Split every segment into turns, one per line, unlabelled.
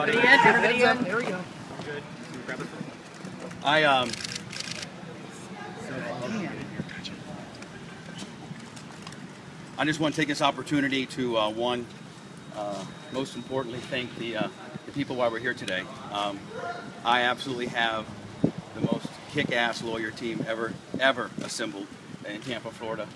everybody in. Everybody in. There we go.
Good. Grab it.
I just want to take this opportunity to, most importantly, thank the people while we're here today. I absolutely have the most kick-ass lawyer team ever assembled in Tampa, Florida.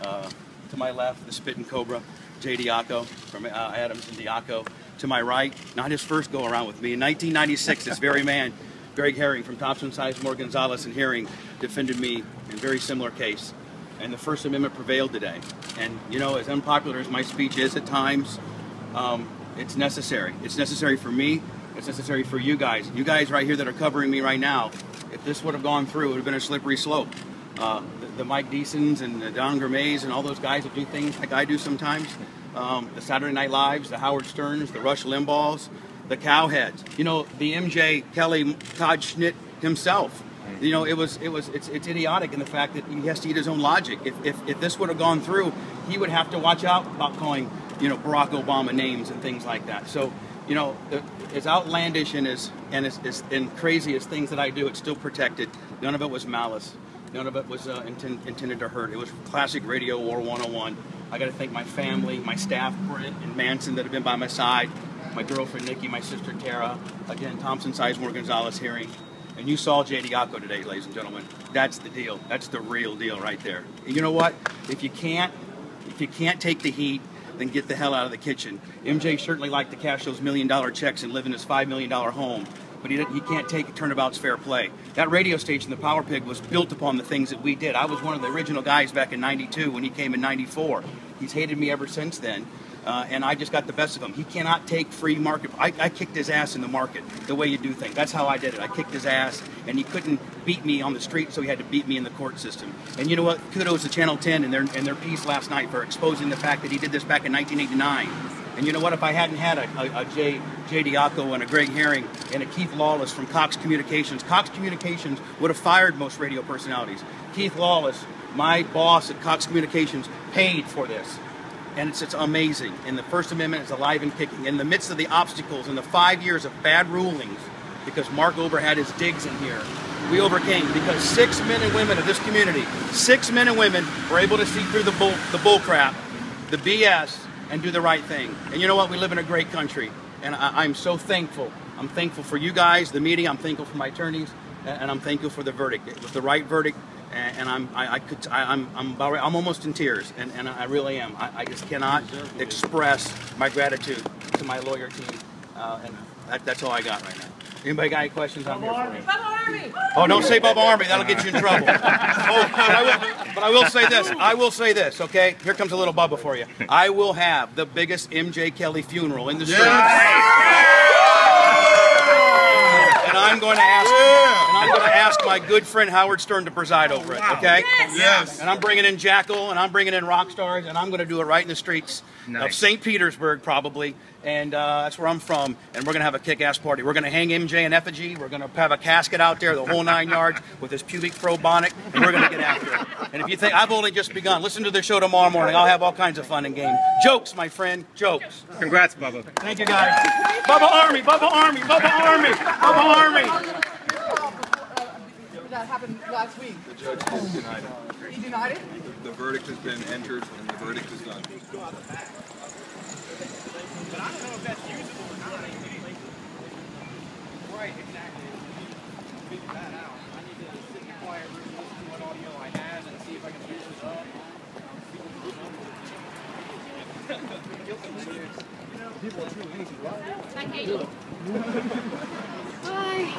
To my left, the Spittin' Cobra, Jay Diaco from Adams and Diaco. To my right, not his first go-around with me. In 1996, this very man, Greg Herring from Thompson, Sizemore, Gonzalez, and Herring, defended me in a very similar case. And the First Amendment prevailed today. And, you know, as unpopular as my speech is at times, it's necessary. It's necessary for me. It's necessary for you guys. You guys right here that are covering me right now, if this would have gone through, it would have been a slippery slope. The Mike Deasons and the Don Gurmays and all those guys that do things like I do sometimes, the Saturday Night Lives, the Howard Sterns, the Rush Limbaughs, the Cowheads. You know, the MJ Kelly Todd Schnitt himself. You know, it's idiotic in the fact that he has to eat his own logic. If this would have gone through, he would have to watch out about calling, you know, Barack Obama names and things like that. So, you know, as outlandish and as crazy as things that I do, it's still protected. None of it was malice. None of it was intended to hurt. It was classic Radio War 101. I got to thank my family, my staff, Brent and Manson, that have been by my side, my girlfriend Nikki, my sister Tara, again, Thompson, Sizemore, Gonzalez, Herring. And you saw Jay Diaco today, ladies and gentlemen. That's the deal. That's the real deal right there. And you know what? If you can't take the heat, then get the hell out of the kitchen. MJ certainly liked to cash those $1 million checks and live in his $5 million home. But he can't take turnabout's fair play. That radio station, the Power Pig, was built upon the things that we did. I was one of the original guys back in '92 when he came in '94. He's hated me ever since then, and I just got the best of him. He cannot take free market. I kicked his ass in the market, the way you do things. That's how I did it. I kicked his ass, and he couldn't beat me on the street, so he had to beat me in the court system. And you know what? Kudos to Channel 10 and their piece last night for exposing the fact that he did this back in 1989. And you know what? If I hadn't had a Jay Diaco and a Greg Herring and a Keith Lawless from Cox Communications would have fired most radio personalities. Keith Lawless, my boss at Cox Communications, paid for this. And it's amazing. And the First Amendment is alive and kicking. In the midst of the obstacles and the 5 years of bad rulings, because Mark Ober had his digs in here, we overcame because 6 men and women of this community, 6 men and women were able to see through the bull crap, the BS, and do the right thing. And you know what? We live in a great country, and I'm so thankful. I'm thankful for you guys, the media. I'm thankful for my attorneys, and I'm thankful for the verdict. It was the right verdict, and I'm almost in tears, and I really am. I just cannot express my gratitude to my lawyer team, and that's all I got right now. Anybody got any questions? I'm here for you.
Bubba Army!
Oh, don't say Bubba Army. That'll get you in trouble. But I will say this. I will say this, okay? Here comes a little Bubba for you. I will have the biggest MJ Kelly funeral in the streets. And I'm going to ask my good friend Howard Stern to preside over it, okay?
Yes.
And I'm bringing in Jackal, and I'm bringing in rock stars, and I'm going to do it right in the streets of St. Petersburg, probably. And that's where I'm from, and we're going to have a kick-ass party. We're going to hang MJ in effigy. We're going to have a casket out there, the whole 9 yards, with his pubic fro bonnet, and we're going to get after it. And if you think I've only just begun, listen to the show tomorrow morning. I'll have all kinds of fun and games. Jokes, my friend, jokes.
Congrats, Bubba.
Thank you, guys. Bubba Army, Bubba Army, Bubba Army, Bubba Army.
That happened last week.
The judge has denied it.
He denied it?
The verdict has been entered and the verdict is done.
But I don't know if that's usable or not. Right, exactly. Figure that out. I need to sit in the quiet room, listen to what audio I have, and see if I can figure this up. People are too easy, right?
Hi.